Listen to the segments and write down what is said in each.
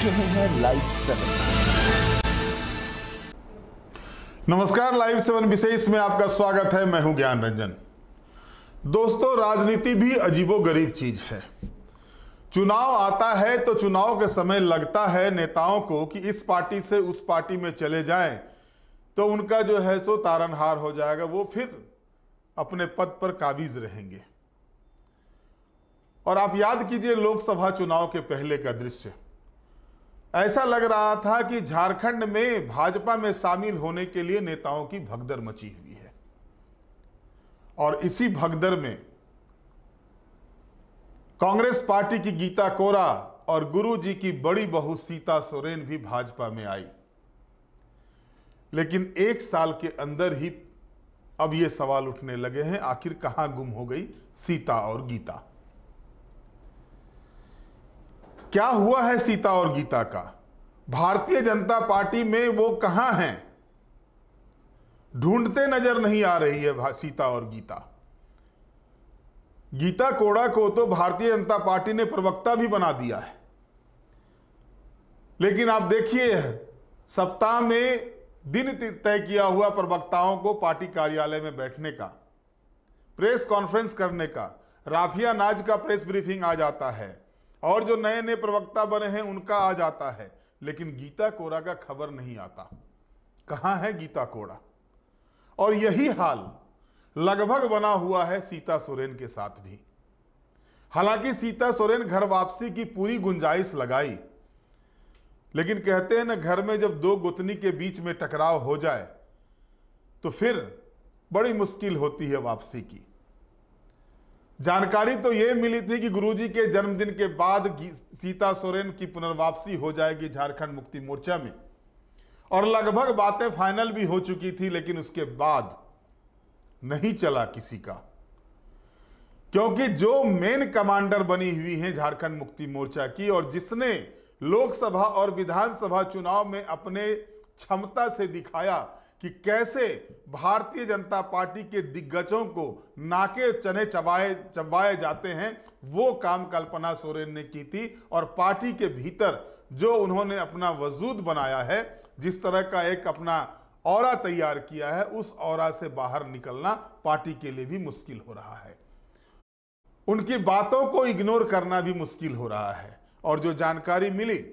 रहे हैं लाइव 7। नमस्कार, लाइव 7 विशेष में आपका स्वागत है। मैं हूं ज्ञान रंजन। दोस्तों, राजनीति भी अजीबोगरीब चीज है। चुनाव आता है तो चुनाव के समय लगता है नेताओं को कि इस पार्टी से उस पार्टी में चले जाएं तो उनका जो है सो तारनहार हो जाएगा, वो फिर अपने पद पर काबिज रहेंगे। और आप याद कीजिए लोकसभा चुनाव के पहले का दृश्य। ऐसा लग रहा था कि झारखंड में भाजपा में शामिल होने के लिए नेताओं की भगदड़ मची हुई है। और इसी भगदड़ में कांग्रेस पार्टी की गीता कोरा और गुरु जी की बड़ी बहू सीता सोरेन भी भाजपा में आई। लेकिन एक साल के अंदर ही अब ये सवाल उठने लगे हैं, आखिर कहां गुम हो गई सीता और गीता? क्या हुआ है सीता और गीता का? भारतीय जनता पार्टी में वो कहां हैं? ढूंढते नजर नहीं आ रही है सीता और गीता। गीता कोड़ा को तो भारतीय जनता पार्टी ने प्रवक्ता भी बना दिया है। लेकिन आप देखिए, सप्ताह में दिन तय किया हुआ प्रवक्ताओं को पार्टी कार्यालय में बैठने का, प्रेस कॉन्फ्रेंस करने का, राफिया नाज का प्रेस ब्रीफिंग आ जाता है और जो नए नए प्रवक्ता बने हैं उनका आ जाता है। लेकिन गीता कोड़ा का खबर नहीं आता। कहां है गीता कोड़ा? और यही हाल लगभग बना हुआ है सीता सोरेन के साथ भी। हालांकि सीता सोरेन घर वापसी की पूरी गुंजाइश लगाई, लेकिन कहते हैं ना, घर में जब दो गुतनी के बीच में टकराव हो जाए तो फिर बड़ी मुश्किल होती है वापसी की। जानकारी तो यह मिली थी कि गुरुजी के जन्मदिन के बाद सीता सोरेन की पुनर्वापसी हो जाएगी झारखंड मुक्ति मोर्चा में, और लगभग बातें फाइनल भी हो चुकी थी। लेकिन उसके बाद नहीं चला किसी का, क्योंकि जो मेन कमांडर बनी हुई है झारखंड मुक्ति मोर्चा की, और जिसने लोकसभा और विधानसभा चुनाव में अपने क्षमता से दिखाया कि कैसे भारतीय जनता पार्टी के दिग्गजों को नाके चने चबाए जाते हैं, वो काम कल्पना सोरेन ने की थी। और पार्टी के भीतर जो उन्होंने अपना वजूद बनाया है, जिस तरह का एक अपना ऑरा तैयार किया है, उस ऑरा से बाहर निकलना पार्टी के लिए भी मुश्किल हो रहा है। उनकी बातों को इग्नोर करना भी मुश्किल हो रहा है। और जो जानकारी मिली,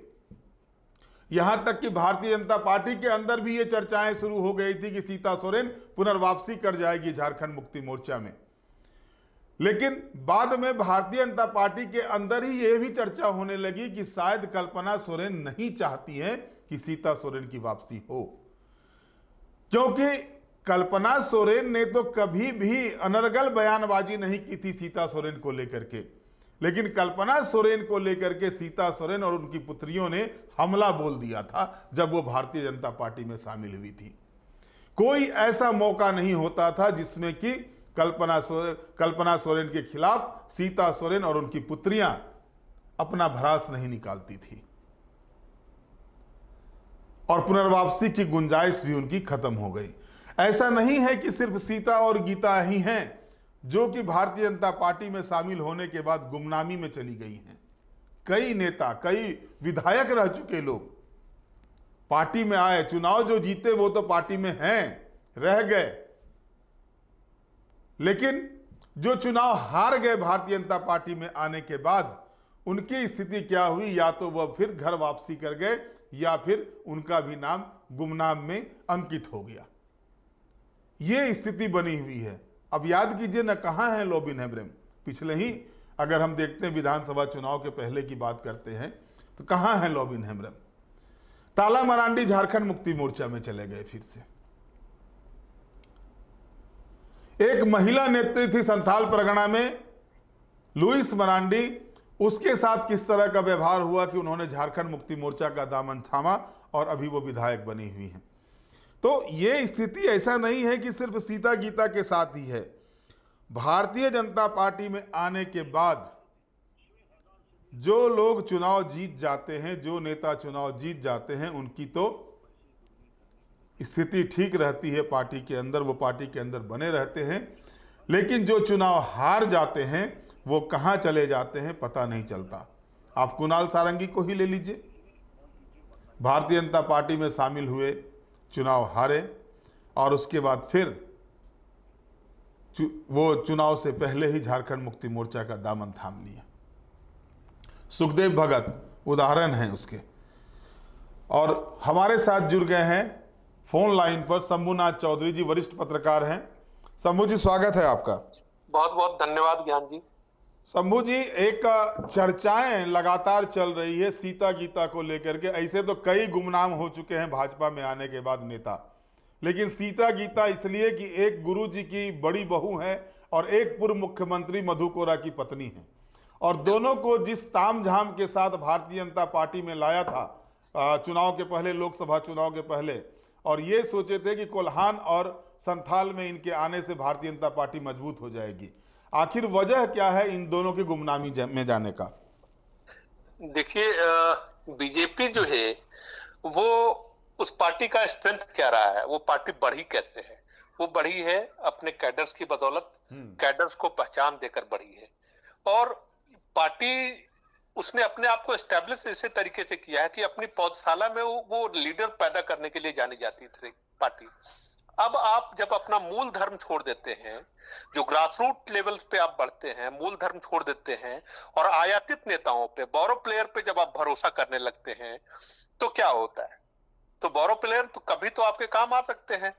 यहां तक कि भारतीय जनता पार्टी के अंदर भी ये चर्चाएं शुरू हो गई थी कि सीता सोरेन पुनर्वापसी कर जाएगी झारखंड मुक्ति मोर्चा में। लेकिन बाद में भारतीय जनता पार्टी के अंदर ही यह भी चर्चा होने लगी कि शायद कल्पना सोरेन नहीं चाहती हैं कि सीता सोरेन की वापसी हो, क्योंकि कल्पना सोरेन ने तो कभी भी अनर्गल बयानबाजी नहीं की थी सीता सोरेन को लेकर के। लेकिन कल्पना सोरेन को लेकर के सीता सोरेन और उनकी पुत्रियों ने हमला बोल दिया था जब वो भारतीय जनता पार्टी में शामिल हुई थी। कोई ऐसा मौका नहीं होता था जिसमें कि कल्पना सोरेन के खिलाफ सीता सोरेन और उनकी पुत्रियां अपना भड़ास नहीं निकालती थी, और पुनर्वापसी की गुंजाइश भी उनकी खत्म हो गई। ऐसा नहीं है कि सिर्फ सीता और गीता ही हैं जो कि भारतीय जनता पार्टी में शामिल होने के बाद गुमनामी में चली गई हैं। कई नेता, कई विधायक रह चुके लोग पार्टी में आए, चुनाव जो जीते वो तो पार्टी में हैं, रह गए। लेकिन जो चुनाव हार गए भारतीय जनता पार्टी में आने के बाद, उनकी स्थिति क्या हुई? या तो वह फिर घर वापसी कर गए, या फिर उनका भी नाम गुमनाम में अंकित हो गया। यह स्थिति बनी हुई है। अब याद कीजिए ना, कहां है लोबिन हेम्ब्रम? पिछले ही अगर हम देखते हैं विधानसभा चुनाव के पहले की बात करते हैं तो कहां है लोबिन हेम्ब्रम? ताला मरांडी झारखंड मुक्ति मोर्चा में चले गए फिर से। एक महिला नेत्री थी संथाल परगना में, लुइस मरांडी, उसके साथ किस तरह का व्यवहार हुआ कि उन्होंने झारखंड मुक्ति मोर्चा का दामन थामा और अभी वो विधायक बनी हुई हैं। तो ये स्थिति ऐसा नहीं है कि सिर्फ सीता गीता के साथ ही है। भारतीय जनता पार्टी में आने के बाद जो लोग चुनाव जीत जाते हैं, जो नेता चुनाव जीत जाते हैं, उनकी तो स्थिति ठीक रहती है पार्टी के अंदर, वो पार्टी के अंदर बने रहते हैं। लेकिन जो चुनाव हार जाते हैं वो कहां चले जाते हैं पता नहीं चलता। आप कुणाल सारंगी को ही ले लीजिए, भारतीय जनता पार्टी में शामिल हुए, चुनाव हारे और उसके बाद फिर वो चुनाव से पहले ही झारखंड मुक्ति मोर्चा का दामन थाम लिया। सुखदेव भगत उदाहरण हैं उसके। और हमारे साथ जुड़ गए हैं फोन लाइन पर शंभुनाथ चौधरी जी, वरिष्ठ पत्रकार हैं। शंभू जी, स्वागत है आपका। बहुत बहुत धन्यवाद ज्ञान जी। शंभू जी, एक चर्चाएं लगातार चल रही है सीता गीता को लेकर के। ऐसे तो कई गुमनाम हो चुके हैं भाजपा में आने के बाद नेता, लेकिन सीता गीता इसलिए कि एक गुरु जी की बड़ी बहू है और एक पूर्व मुख्यमंत्री मधु कोरा की पत्नी है, और दोनों को जिस तामझाम के साथ भारतीय जनता पार्टी में लाया था चुनाव के पहले, लोकसभा चुनाव के पहले, और ये सोचे थे कि कोल्हान और संथाल में इनके आने से भारतीय जनता पार्टी मजबूत हो जाएगी। आखिर वजह क्या है इन दोनों की गुमनामी में जाने का? देखिए, बीजेपी जो है वो उस पार्टी का स्ट्रेंथ क्या रहा है, वो पार्टी बढ़ी कैसे है? वो बढ़ी है अपने कैडर्स की बदौलत, कैडर्स को पहचान देकर बढ़ी है। और पार्टी उसने अपने आप को एस्टेब्लिश इसी तरीके से किया है कि अपनी पौधशाला में वो लीडर पैदा करने के लिए जानी जाती थी पार्टी। अब आप जब अपना मूल धर्म छोड़ देते हैं, जो ग्रासरूट लेवल पे आप बढ़ते हैं, मूल धर्म छोड़ देते हैं और आयातित नेताओं पे, बोरो प्लेयर पे जब आप भरोसा करने लगते हैं, तो क्या होता है? तो बोरो प्लेयर तो कभी तो आपके काम आ सकते हैं,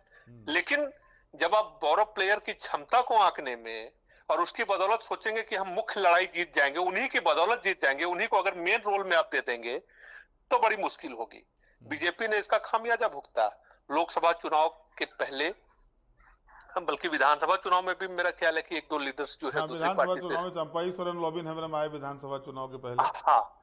लेकिन जब आप बोरो प्लेयर की क्षमता को आंकने में और उसकी बदौलत सोचेंगे कि हम मुख्य लड़ाई जीत जाएंगे, उन्हीं की बदौलत जीत जाएंगे, उन्हीं को अगर मेन रोल में आप दे देंगे, तो बड़ी मुश्किल होगी। बीजेपी ने इसका खामियाजा भुगता। लोकसभा चुनाव के पहले, बल्कि विधानसभा चुनाव में भी मेरा ख्याल है कि एक दो लीडर्स जो है विधानसभा चुनाव में चंपाई सोरेन लॉबिन हेम्ब्रम आए विधानसभा चुनाव के पहले। हाँ,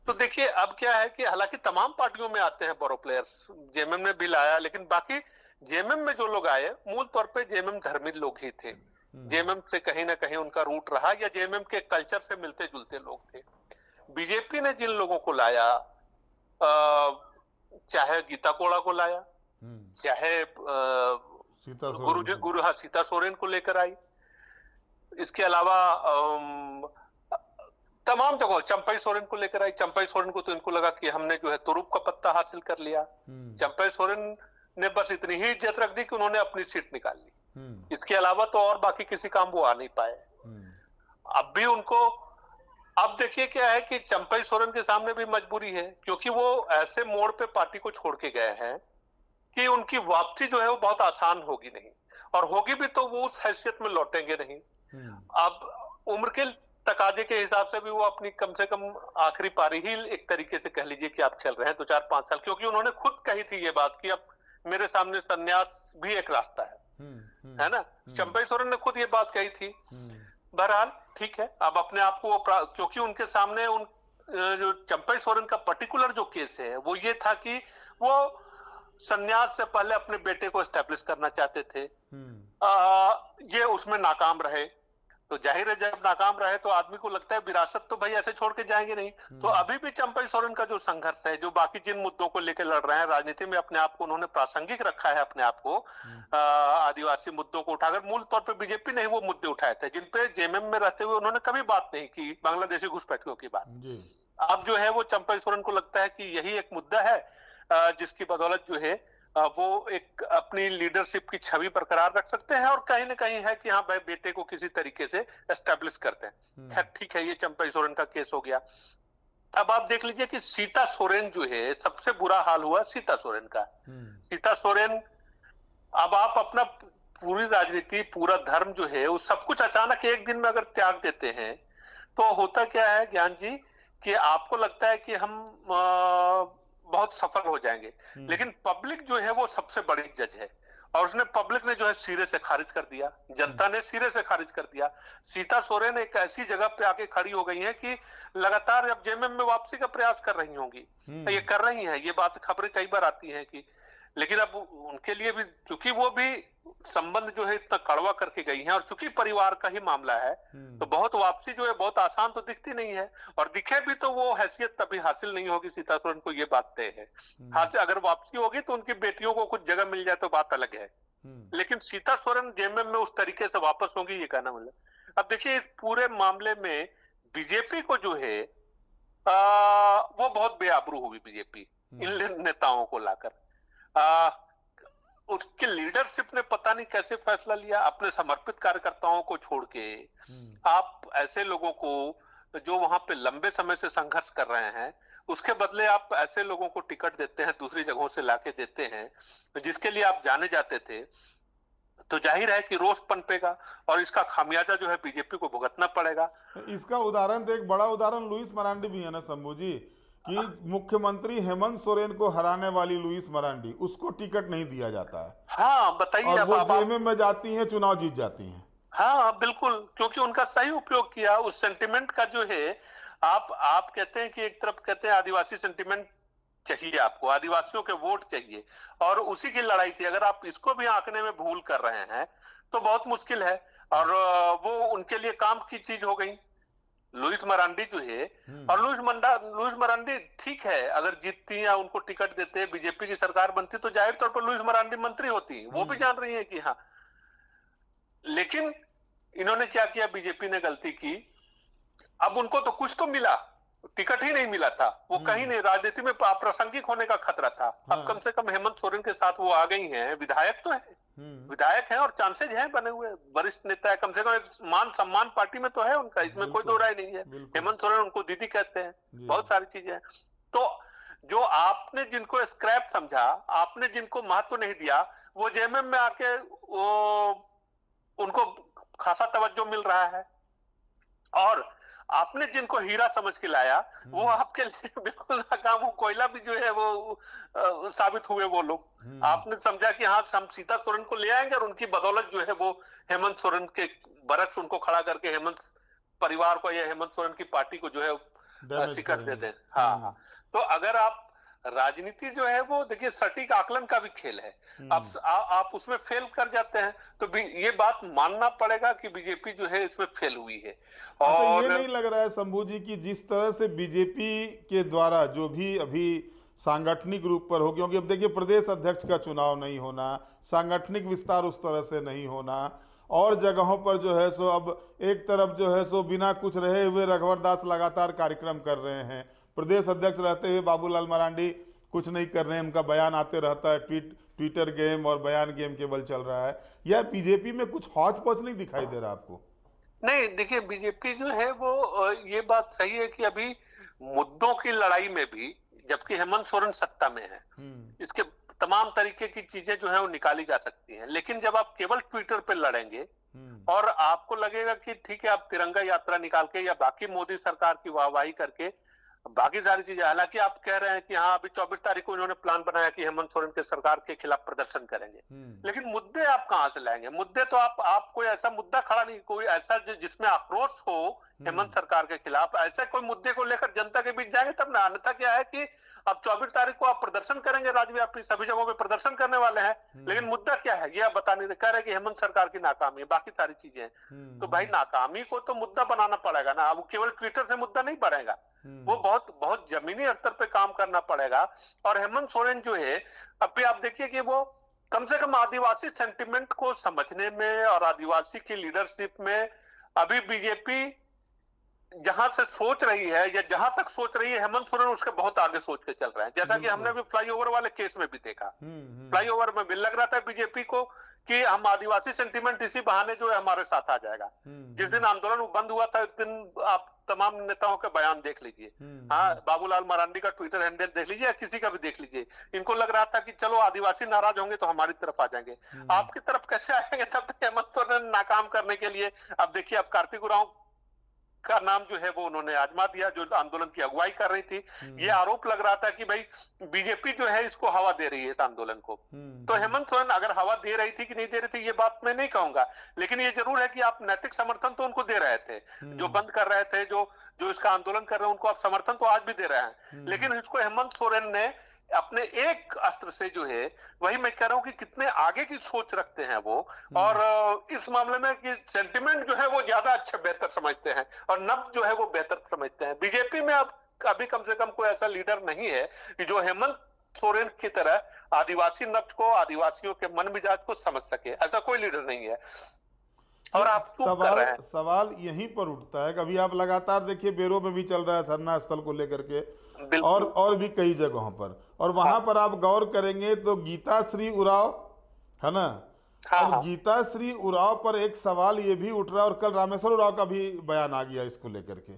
तो देखिए अब क्या है कि हालांकि तमाम पार्टियों में आते हैं बोरो प्लेयर्स, जेएमएम ने भी लाया, लेकिन बाकी जेएमएम में जो लोग आए मूल तौर पे जेएमएम धर्मी लोग ही थे। जेएमएम से कहीं ना कहीं उनका रूट रहा, या जेएमएम के कल्चर से मिलते जुलते लोग थे। बीजेपी ने जिन लोगों को लाया, चाहे गीता कोड़ा को लाया, चाहे सीता सोरेन को लेकर आई, इसके अलावा तमाम जगह चंपाई सोरेन को लेकर आई। चंपाई सोरेन को तो इनको लगा कि हमने जो है तुरुप का पत्ता हासिल कर लिया। चंपाई सोरेन ने बस इतनी ही इज्जत रख दी कि उन्होंने अपनी सीट निकाल ली। इसके अलावा तो और बाकी किसी काम वो आ नहीं पाए। अब भी उनको, अब देखिए क्या है कि चंपाई सोरेन के सामने भी मजबूरी है, क्योंकि वो ऐसे मोड़ पे पार्टी को छोड़ के गए हैं कि उनकी वापसी जो है वो बहुत आसान होगी नहीं, और होगी भी तो वो उस हैसियत में लौटेंगे नहीं। अब उम्र के तकाजे के हिसाब से भी वो अपनी कम से कम आखिरी पारी ही एक तरीके से कह लीजिए कि आप खेल रहे हैं 2-4-5 साल, क्योंकि उन्होंने खुद कही थी ये बात कि अब मेरे सामने संन्यास भी एक रास्ता है ना? चंपाई सोरेन ने खुद ये बात कही थी। बहरहाल ठीक है, अब अपने आप को, क्योंकि उनके सामने जो चंपाई सोरेन का पर्टिकुलर जो केस है वो ये था कि वो संन्यास से पहले अपने बेटे को एस्टेब्लिश करना चाहते थे। ये उसमें नाकाम रहे, तो जाहिर है जब नाकाम रहे तो आदमी को लगता है विरासत तो भाई ऐसे छोड़ के जाएंगे नहीं। तो अभी भी चंपाई सोरेन का जो संघर्ष है, जो बाकी जिन मुद्दों को लेकर लड़ रहे हैं, राजनीति में अपने आप को उन्होंने प्रासंगिक रखा है, अपने आप को आदिवासी मुद्दों को उठाकर, मूल तौर पे बीजेपी ने ही वो मुद्दे उठाए थे जिन पे जेएमएम में रहते हुए उन्होंने कभी बात नहीं की, बांग्लादेशी घुसपैठियों की बात। अब जो है वो चंपाई सोरेन को लगता है कि यही एक मुद्दा है जिसकी बदौलत जो है वो एक अपनी लीडरशिप की छवि बरकरार रख सकते हैं, और कहीं ना कहीं है कि हाँ भाई बेटे को किसी तरीके से एस्टेब्लिश करते हैं। खैर ठीक है, ये चंपाई सोरेन का केस हो गया। अब आप देख लीजिए कि सीता सोरेन जो है, सबसे बुरा हाल हुआ सीता सोरेन का। सीता सोरेन, अब आप अपना पूरी राजनीति, पूरा धर्म जो है, वो सब कुछ अचानक एक दिन में अगर त्याग देते हैं तो होता क्या है ज्ञान जी, कि आपको लगता है कि हम बहुत सफल हो जाएंगे, लेकिन पब्लिक जो है वो सबसे बड़ी जज है, और उसने, पब्लिक ने जो है सिरे से खारिज कर दिया, जनता ने सिरे से खारिज कर दिया। सीता सोरेन एक ऐसी जगह पे आके खड़ी हो गई है कि लगातार अब जेएमएम में वापसी का प्रयास कर रही होंगी, ये कर रही हैं, ये बात खबरें कई बार आती हैं कि, लेकिन अब उनके लिए भी, चूंकि वो भी संबंध जो है इतना कड़वा करके गई हैं, और चूंकि परिवार का ही मामला है, तो बहुत वापसी जो है बहुत आसान तो दिखती नहीं है, और दिखे भी तो वो हैसियत तभी हासिल नहीं होगी सीता सोरेन को, ये बात तय है। हासिल अगर वापसी होगी तो उनकी बेटियों को कुछ जगह मिल जाए तो बात अलग है, लेकिन सीता सोरेन जेएमएम में उस तरीके से वापस होंगी ये कहना मतलब। अब देखिए इस पूरे मामले में बीजेपी को जो है वो बहुत बेआबरू हुई बीजेपी। इन नेताओं को लाकर। उसके लीडरशिप ने पता नहीं कैसे फैसला लिया, अपने समर्पित कार्यकर्ताओं को छोड़ के आप ऐसे लोगों को जो वहां पे लंबे समय से संघर्ष कर रहे हैं, उसके बदले आप ऐसे लोगों को टिकट देते हैं, दूसरी जगहों से लाके देते हैं जिसके लिए आप जाने जाते थे। तो जाहिर है कि रोष पनपेगा और इसका खामियाजा जो है बीजेपी को भुगतना पड़ेगा। इसका उदाहरण तो एक बड़ा उदाहरण लुइस मरांडी भी है ना शंभू जी, कि मुख्यमंत्री हेमंत सोरेन को हराने वाली लुइस मरांडी, उसको टिकट नहीं दिया जाता है। हाँ बताइए, और वो जेएमएम में जाती हैं, चुनाव जीत जाती हैं। हाँ बिल्कुल, क्योंकि उनका सही उपयोग किया उस सेंटिमेंट का जो है। आप कहते हैं कि एक तरफ कहते हैं आदिवासी सेंटिमेंट चाहिए, आपको आदिवासियों के वोट चाहिए, और उसी की लड़ाई थी। अगर आप इसको भी आंकने में भूल कर रहे हैं तो बहुत मुश्किल है, और वो उनके लिए काम की चीज हो गई लुइस मरांडी जो है। और लुइस मरांडी ठीक है, अगर जीतती या उनको टिकट देते, बीजेपी की सरकार बनती, तो जाहिर तौर पर लुइस मरांडी मंत्री होती, वो भी जान रही है कि हाँ। लेकिन इन्होंने क्या किया, बीजेपी ने गलती की, अब उनको तो कुछ तो मिला, टिकट ही नहीं मिला था, वो कहीं नहीं, राजनीति में अप्रासंगिक होने का खतरा था। अब कम से कम हेमंत सोरेन के साथ वो आ गई हैं, विधायक तो है, विधायक है और चांसेज हैं बने हुए, वरिष्ठ नेता है, कम से कम एक मान सम्मान पार्टी में तो है उनका, इसमें कोई दो राय नहीं है। हेमंत सोरेन उनको दीदी कहते हैं, बहुत सारी चीजें हैं। तो जो आपने जिनको स्क्रैप समझा, आपने जिनको महत्व नहीं दिया, वो जेएमएम में आके वो उनको खासा तवज्जो मिल रहा है, और आपने जिनको हीरा समझ के लाया वो आपके लिए बिल्कुल नाकाम हो। कोयला भी जो है वो साबित हुए वो लोग। आपने समझा कि हाँ हम सीता सोरेन को ले आएंगे और उनकी बदौलत जो है वो हेमंत सोरेन के बरक्स उनको खड़ा करके हेमंत परिवार को या हेमंत सोरेन की पार्टी को जो है शिकस्त दे दें। हाँ, तो अगर आप राजनीति जो है वो देखिए सटीक आकलन का भी खेल है, आप उसमें फेल कर जाते हैं, तो ये बात मानना पड़ेगा कि बीजेपी जो है इसमें फेल हुई है। और अच्छा, ये नहीं लग रहा है शंभू जी कि जिस तरह से बीजेपी के द्वारा जो भी अभी सांगठनिक रूप पर हो, क्योंकि अब देखिए प्रदेश अध्यक्ष का चुनाव नहीं होना, सांगठनिक विस्तार उस तरह से नहीं होना, और जगहों पर जो है सो अब एक तरफ जो है सो बिना कुछ रहे हुए रघुवर दास लगातार कार्यक्रम कर रहे हैं, प्रदेश अध्यक्ष रहते हुए बाबूलाल मरांडी कुछ नहीं कर रहे हैं, उनका बयान आते रहता है, ट्विटर गेम और बयान गेम केवल चल रहा है। या बीजेपी में कुछ हौच पौच नहीं दिखाई दे रहा आपको? नहीं, देखिए बीजेपी जो है वो ये बात सही है कि अभी मुद्दों की लड़ाई में भी, जबकि हेमंत सोरेन सत्ता में है, इसके तमाम तरीके की चीजें जो है वो निकाली जा सकती हैं, लेकिन जब आप केवल ट्विटर पे लड़ेंगे और आपको लगेगा कि ठीक है आप तिरंगा यात्रा निकाल के या बाकी मोदी सरकार की वाहवाही करके बाकी सारी चीजें, हालांकि आप कह रहे हैं कि हाँ अभी 24 तारीख को इन्होंने प्लान बनाया कि हेमंत सोरेन के सरकार के खिलाफ प्रदर्शन करेंगे, लेकिन मुद्दे आप कहां से लाएंगे? मुद्दे तो आप कोई ऐसा मुद्दा खड़ा नहीं, कोई ऐसा जिसमें आक्रोश हो हेमंत सरकार के खिलाफ, ऐसे कोई मुद्दे को लेकर जनता के बीच जाएंगे तब ना। अन्यथा क्या है कि अब 24 तारीख को आप प्रदर्शन करेंगे, राज्यव्यापी सभी जगहों पे प्रदर्शन करने वाले हैं, लेकिन मुद्दा क्या है ये आप बता नहीं कह रहे कि हेमंत सरकार की नाकामी है, बाकी सारी चीजें हैं। तो भाई नाकामी को तो मुद्दा बनाना पड़ेगा ना, अब केवल ट्विटर से मुद्दा नहीं बढ़ेगा, वो बहुत बहुत जमीनी स्तर पे काम करना पड़ेगा। और हेमंत सोरेन जो है, अभी आप देखिए कि वो कम से कम आदिवासी सेंटिमेंट को समझने में और आदिवासी की लीडरशिप में अभी बीजेपी जहां से सोच रही है या जहां तक सोच रही है, हेमंत सोरेन उसके बहुत आगे सोच के चल रहे हैं। जैसा कि हमने भी फ्लाईओवर वाले केस में भी देखा, फ्लाईओवर में भी लग रहा था बीजेपी को कि हम आदिवासी सेंटिमेंट इसी बहाने जो है हमारे साथ आ जाएगा। जिस दिन आंदोलन बंद हुआ था उस दिन आप तमाम नेताओं के बयान देख लीजिए, हाँ बाबूलाल मरांडी का ट्विटर हैंडल देख लीजिए या किसी का भी देख लीजिए, इनको लग रहा था कि चलो आदिवासी नाराज होंगे तो हमारी तरफ आ जाएंगे। आपकी तरफ कैसे आएंगे? तब तक हेमंत सोरेन नाकाम करने के लिए अब देखिए अब कार्तिक उरांव का नाम जो है वो उन्होंने आजमा दिया, जो आंदोलन की अगुवाई कर रही थी। ये आरोप लग रहा था कि भाई बीजेपी जो है इसको हवा दे रही है इस आंदोलन को। तो हेमंत सोरेन अगर हवा दे रही थी कि नहीं दे रही थी ये बात मैं नहीं कहूंगा, लेकिन ये जरूर है कि आप नैतिक समर्थन तो उनको दे रहे थे, जो बंद कर रहे थे, जो इसका आंदोलन कर रहे हैं उनको आप समर्थन तो आज भी दे रहे हैं, लेकिन इसको हेमंत सोरेन ने अपने एक अस्त्र से जो है, वही मैं कह रहा हूं कि कितने आगे की सोच रखते हैं वो, और इस मामले में कि सेंटिमेंट जो है वो ज्यादा अच्छा बेहतर समझते हैं और नब्ज जो है वो बेहतर समझते हैं। बीजेपी में अब अभी कम से कम कोई ऐसा लीडर नहीं है कि जो हेमंत सोरेन की तरह आदिवासी नब्ज को, आदिवासियों के मन मिजाज को समझ सके, ऐसा कोई लीडर नहीं है। और आप चुप कर रहे हैं। सवाल यहीं पर उठता है कि अभी आप लगातार देखिए बेरों में भी चल रहा है धरना स्थल को लेकर के, और भी कई जगहों पर, और वहां पर आप गौर करेंगे तो गीताश्री उरांव है ना। अब गीताश्री उरांव पर एक सवाल ये भी उठ रहा है, और कल रामेश्वर उरांव का भी बयान आ गया इसको लेकर के।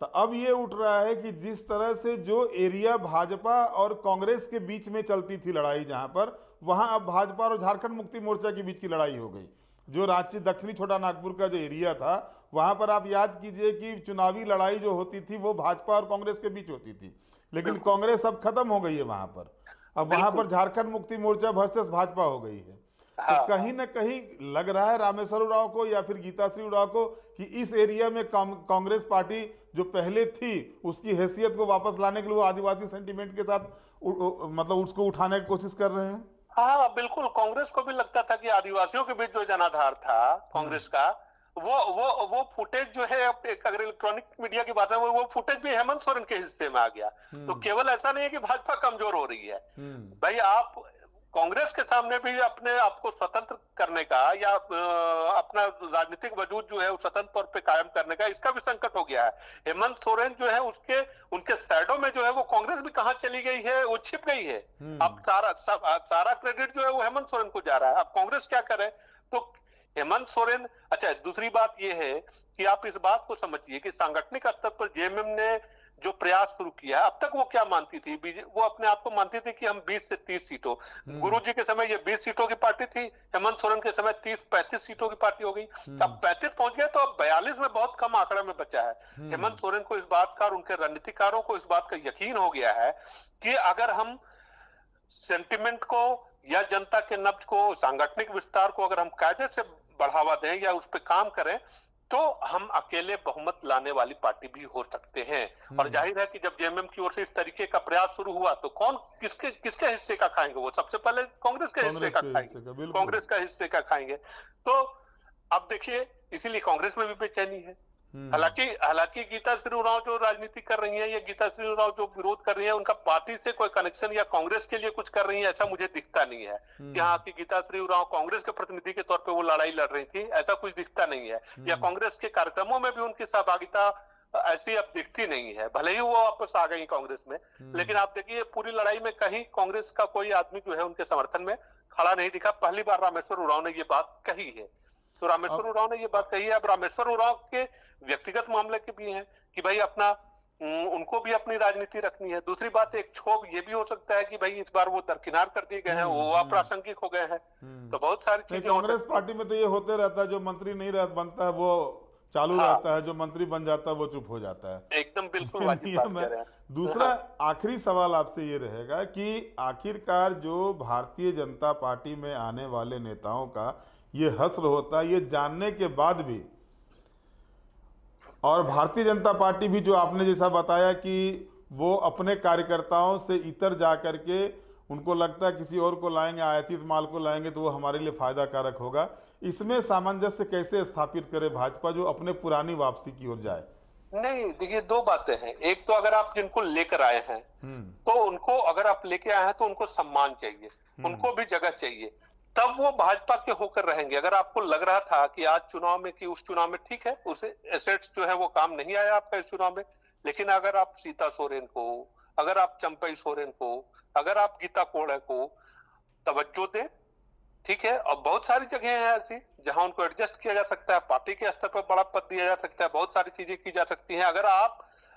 तो अब ये उठ रहा है कि जिस तरह से जो एरिया भाजपा और कांग्रेस के बीच में चलती थी लड़ाई, जहां पर वहां अब भाजपा और झारखंड मुक्ति मोर्चा के बीच की लड़ाई हो गई। जो रांची दक्षिणी छोटा नागपुर का जो एरिया था, वहां पर आप याद कीजिए कि चुनावी लड़ाई जो होती थी वो भाजपा और कांग्रेस के बीच होती थी, लेकिन कांग्रेस अब खत्म हो गई है वहां पर। अब वहां पर झारखंड मुक्ति मोर्चा वर्सेस भाजपा हो गई है। तो कहीं ना कहीं लग रहा है रामेश्वर उरांव को या फिर गीताश्री उरांव को कि इस एरिया में कांग्रेस पार्टी जो पहले थी उसकी हैसियत को वापस लाने के लिए वो आदिवासी सेंटीमेंट के साथ मतलब उसको उठाने की कोशिश कर रहे हैं। हाँ बिल्कुल, कांग्रेस को भी लगता था कि आदिवासियों के बीच जो जनाधार था कांग्रेस का, वो फुटेज जो है, अगर इलेक्ट्रॉनिक मीडिया की बात है, वो फुटेज भी हेमंत सोरेन के हिस्से में आ गया। तो केवल ऐसा नहीं है कि भाजपा कमजोर हो रही है भाई, आप कांग्रेस के सामने भी अपने आप को स्वतंत्र करने का या अपना राजनीतिक वजूद जो है वो स्वतंत्र तौर पे कायम करने का, इसका भी संकट हो गया है। हेमंत सोरेन जो है उनके शैडो में जो है वो कांग्रेस भी कहां चली गई है, वो छिप गई है। अब सारा क्रेडिट जो है वो हेमंत सोरेन को जा रहा है। अब कांग्रेस क्या करे? तो हेमंत सोरेन, अच्छा दूसरी बात ये है कि आप इस बात को समझिए कि सांगठनिक स्तर पर जेएमएम ने जो प्रयास शुरू किया, अब तक वो क्या मानती थी, वो अपने आप को मानती थी कि हम 20 से 30 सीटों, गुरुजी के समय ये 20 सीटों की पार्टी थी, हेमंत सोरेन के समय 30-35 सीटों की पार्टी हो गई। अब 35 पहुंच गए तो अब 42 में बहुत कम आंकड़ा में बचा है। हेमंत सोरेन को इस बात का और उनके रणनीतिकारों को इस बात का यकीन हो गया है कि अगर हम सेंटिमेंट को या जनता के नब्ज को, सांगठनिक विस्तार को अगर हम कायदे से बढ़ावा दें या उस पर काम करें तो हम अकेले बहुमत लाने वाली पार्टी भी हो सकते हैं। और जाहिर है कि जब जेएमएम की ओर से इस तरीके का प्रयास शुरू हुआ तो कौन किसके हिस्से का खाएंगे? वो सबसे पहले कांग्रेस के हिस्से का खाएंगे, कांग्रेस का हिस्से का खाएंगे। तो अब देखिए, इसीलिए कांग्रेस में भी बेचैनी है। हालांकि गीताश्री उरांव जो राजनीति कर रही है या गीताश्री उरांव जो विरोध कर रही है, उनका पार्टी से कोई कनेक्शन या कांग्रेस के लिए कुछ कर रही है ऐसा मुझे दिखता नहीं है। कि हाँ कि गीताश्री उरांव कांग्रेस के प्रतिनिधि के तौर पे वो लड़ाई लड़ रही थी, ऐसा कुछ दिखता नहीं है। या कांग्रेस के कार्यक्रमों में भी उनकी सहभागिता ऐसी अब दिखती नहीं है, भले ही वो वापस आ गई कांग्रेस में। लेकिन आप देखिए पूरी लड़ाई में कहीं कांग्रेस का कोई आदमी जो है उनके समर्थन में खड़ा नहीं दिखा। पहली बार रामेश्वर उरांव ने ये बात कही है। तो रामेश्वर उरांव ने ये बात कही है। अब रामेश्वर उरांव के व्यक्तिगत मामले के भी हैं कि भाई उनको भी अपनी राजनीति रखनी है। दूसरी बात, एक क्षोभ ये भी हो सकता है कि भाई इस बार वो दरकिनार कर दिए गए हैं, वो अप्रासंगिक हो गए हैं। तो बहुत सारी चीजें कांग्रेस पार्टी में तो ये होते रहता है, जो मंत्री नहीं बनता है वो चालू रहता है, जो मंत्री बन जाता है वो चुप हो जाता है। एकदम बिल्कुल नियम है। दूसरा आखिरी सवाल आपसे ये रहेगा कि आखिरकार जो भारतीय जनता पार्टी में आने वाले नेताओं का ये हश्र होता है, ये जानने के बाद भी, और भारतीय जनता पार्टी भी जो आपने जैसा बताया कि वो अपने कार्यकर्ताओं से इतर जा करके उनको लगता है किसी और को लाएंगे, आयातित माल को लाएंगे तो वो हमारे लिए फायदा कारक होगा, इसमें सामंजस्य कैसे स्थापित करे भाजपा जो अपने पुरानी वापसी की ओर जाए? नहीं देखिए, दो बातें हैं। एक तो अगर आप जिनको लेकर आए हैं तो उनको, अगर आप लेके आए हैं तो उनको सम्मान चाहिए, उनको भी जगह चाहिए, तब वो भाजपा के होकर रहेंगे। अगर आपको लग रहा था कि आज चुनाव में कि उस चुनाव में ठीक है, उसे एसेट्स जो है वो काम नहीं आया आपका इस चुनाव में, लेकिन अगर आप सीता सोरेन को, अगर आप चंपई सोरेन को, अगर आप गीता कोड़े को तवज्जो दें, ठीक है, और बहुत सारी जगह हैं ऐसी जहां उनको एडजस्ट किया जा सकता है, पार्टी के स्तर पर बड़ा पद दिया जा सकता है, बहुत सारी चीजें की जा सकती हैं। अगर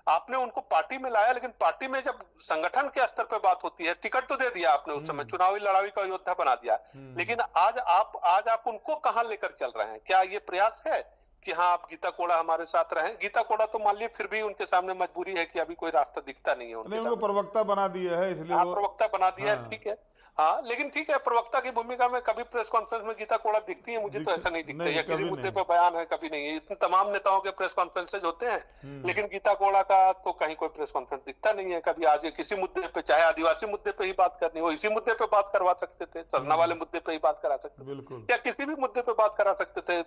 आपने उनको पार्टी में लाया, लेकिन पार्टी में जब संगठन के स्तर पर बात होती है, टिकट तो दे दिया आपने उस समय, चुनावी लड़ाई का योद्धा बना दिया, लेकिन आज आप उनको कहां लेकर चल रहे हैं? क्या ये प्रयास है कि हाँ आप गीता कोड़ा हमारे साथ रहें? गीता कोड़ा तो मान लीजिए फिर भी उनके सामने मजबूरी है कि अभी कोई रास्ता दिखता नहीं है उनको प्रवक्ता बना दिया है, इसलिए प्रवक्ता बना दिया है, ठीक है। हाँ, लेकिन ठीक है, प्रवक्ता की भूमिका में कभी प्रेस कॉन्फ्रेंस में गीता कोड़ा दिखती है? मुझे तो ऐसा नहीं दिखता है। किसी मुद्दे पर बयान है, कभी नहीं है। इतने तमाम नेताओं के प्रेस कॉन्फ्रेंसेज होते हैं, लेकिन गीता कोड़ा का तो कहीं कोई प्रेस कॉन्फ्रेंस दिखता नहीं है कभी। आज किसी मुद्दे पे, चाहे आदिवासी मुद्दे पे ही बात करनी हो, इसी मुद्दे पे बात करवा सकते थे, सरना वाले मुद्दे पे ही बात करा सकते थे, या किसी भी मुद्दे पे बात करा सकते थे,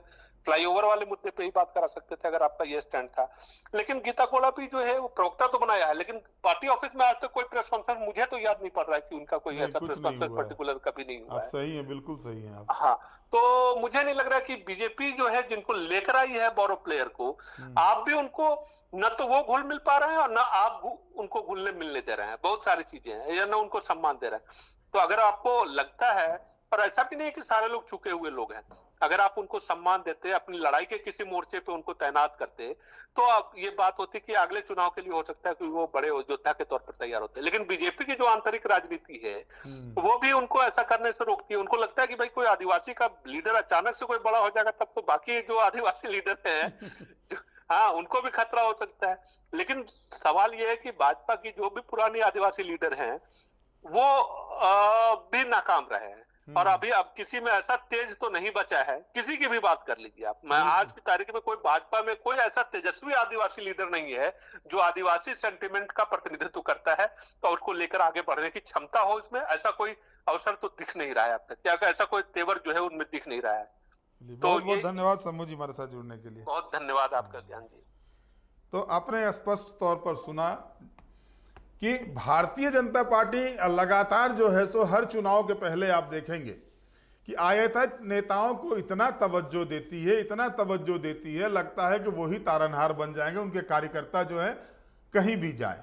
फ्लाईओवर वाले मुद्दे पे ही बात करा सकते थे, अगर आपका ये स्टैंड था। लेकिन गीता कोड़ा भी जो है वो प्रवक्ता तो बनाया है, लेकिन पार्टी ऑफिस में आज तक कोई प्रेस कॉन्फ्रेंस मुझे तो याद नहीं पड़ रहा है कि उनका कोई ऐसा प्रेस पर्टिकुलर कभी नहीं हुआ आप सही हैं, बिल्कुल सही हैं आप। हाँ, तो मुझे नहीं लग रहा कि बीजेपी जो है जिनको लेकर आई है बोरो प्लेयर को, आप भी उनको न तो वो घुल मिल पा रहे हैं और न आप उनको घुलने मिलने दे रहे हैं। बहुत सारी चीजें हैं, या न उनको सम्मान दे रहे हैं। तो अगर आपको लगता है, और ऐसा भी नहीं है कि सारे लोग चुके हुए लोग हैं, अगर आप उनको सम्मान देते, अपनी लड़ाई के किसी मोर्चे पे उनको तैनात करते, तो अब ये बात होती कि अगले चुनाव के लिए हो सकता है कि वो बड़े योद्धा के तौर पर तैयार होते हैं। लेकिन बीजेपी की जो आंतरिक राजनीति है वो भी उनको ऐसा करने से रोकती है। उनको लगता है कि भाई कोई आदिवासी का लीडर अचानक से कोई बड़ा हो जाएगा, तब तो बाकी जो आदिवासी लीडर हैं हाँ, उनको भी खतरा हो सकता है। लेकिन सवाल यह है कि भाजपा की जो भी पुरानी आदिवासी लीडर हैं वो भी नाकाम रहे हैं, और अभी अब किसी में ऐसा तेज तो नहीं बचा है। किसी की भी बात कर लीजिए आप, मैं आज की तारीख में कोई भाजपा में कोई ऐसा तेजस्वी आदिवासी लीडर नहीं है जो आदिवासी सेंटिमेंट का प्रतिनिधित्व करता है और उसको लेकर आगे बढ़ने की क्षमता हो। इसमें ऐसा कोई अवसर तो दिख नहीं रहा है अब तक, क्या ऐसा कोई तेवर जो है उनमें दिख नहीं रहा है। तो बहुत धन्यवाद शंभू जी हमारे साथ जुड़ने के लिए। बहुत धन्यवाद आपका ज्ञान जी। तो आपने स्पष्ट तौर पर सुना कि भारतीय जनता पार्टी लगातार जो है सो हर चुनाव के पहले आप देखेंगे कि आयातित नेताओं को इतना तवज्जो देती है, इतना तवज्जो देती है, लगता है कि वही तारनहार बन जाएंगे, उनके कार्यकर्ता जो है कहीं भी जाएं।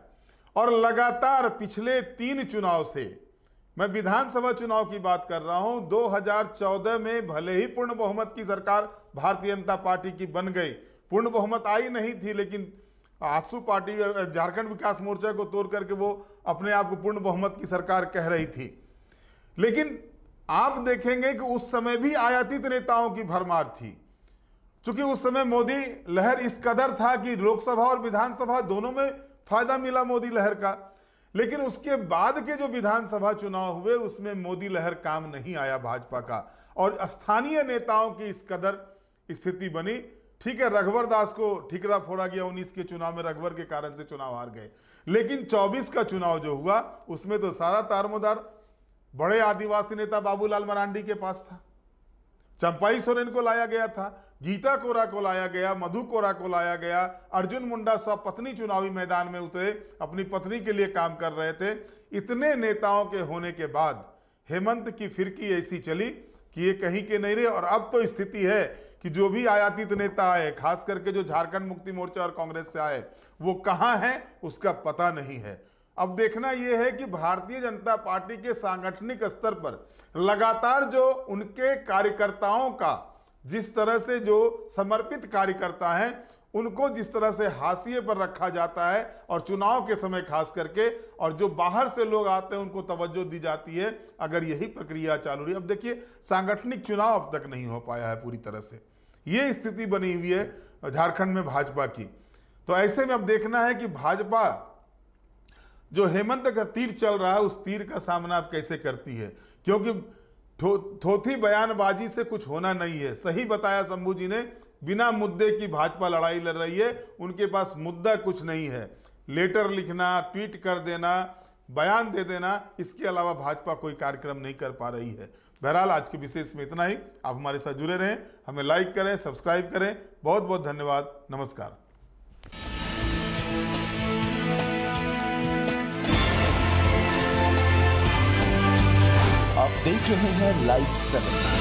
और लगातार पिछले 3 चुनाव से, मैं विधानसभा चुनाव की बात कर रहा हूं, 2014 में भले ही पूर्ण बहुमत की सरकार भारतीय जनता पार्टी की बन गई, पूर्ण बहुमत आई नहीं थी, लेकिन आजसू पार्टी झारखंड विकास मोर्चा को तोड़ करके वो अपने आप को पूर्ण बहुमत की सरकार कह रही थी। लेकिन आप देखेंगे कि उस समय भी आयातित नेताओं की भरमार थी, क्योंकि उस समय मोदी लहर इस कदर था कि लोकसभा और विधानसभा दोनों में फायदा मिला मोदी लहर का। लेकिन उसके बाद के जो विधानसभा चुनाव हुए उसमें मोदी लहर काम नहीं आया भाजपा का, और स्थानीय नेताओं की इस कदर स्थिति बनी। ठीक है, रघुवर दास को ठिकरा फोड़ा गया 19 के चुनाव में, रघुवर के कारण से चुनाव हार गए। लेकिन 24 का चुनाव जो हुआ उसमें तो सारा तारमोदार बड़े आदिवासी नेता बाबूलाल मरांडी के पास था। चंपाई सोरेन को लाया गया था, गीता कोरा को लाया गया, मधु कोरा को लाया गया, अर्जुन मुंडा सब पत्नी चुनावी मैदान में उतरे, अपनी पत्नी के लिए काम कर रहे थे। इतने नेताओं के होने के बाद हेमंत की फिरकी ऐसी चली कि ये कहीं के नहीं रहे। और अब तो स्थिति है कि जो भी आयातित नेता आए, खास करके जो झारखंड मुक्ति मोर्चा और कांग्रेस से आए, वो कहाँ हैं उसका पता नहीं है। अब देखना यह है कि भारतीय जनता पार्टी के सांगठनिक स्तर पर लगातार जो उनके कार्यकर्ताओं का, जिस तरह से जो समर्पित कार्यकर्ता हैं उनको जिस तरह से हाशिए पर रखा जाता है, और चुनाव के समय खास करके, और जो बाहर से लोग आते हैं उनको तवज्जो दी जाती है, अगर यही प्रक्रिया चालू रही। अब देखिए, सांगठनिक चुनाव अब तक नहीं हो पाया है पूरी तरह से, ये स्थिति बनी हुई है झारखंड में भाजपा की। तो ऐसे में अब देखना है कि भाजपा जो हेमंत का तीर चल रहा है उस तीर का सामना अब कैसे करती है, क्योंकि थोथी बयानबाजी से कुछ होना नहीं है। सही बताया शंभू जी ने, बिना मुद्दे की भाजपा लड़ाई लड़ रही है, उनके पास मुद्दा कुछ नहीं है। लेटर लिखना, ट्वीट कर देना, बयान दे देना, इसके अलावा भाजपा कोई कार्यक्रम नहीं कर पा रही है। बहरहाल आज के विशेष में इतना ही। आप हमारे साथ जुड़े रहें, हमें लाइक करें, सब्सक्राइब करें। बहुत बहुत धन्यवाद, नमस्कार। आप देख रहे हैं लाइव 7।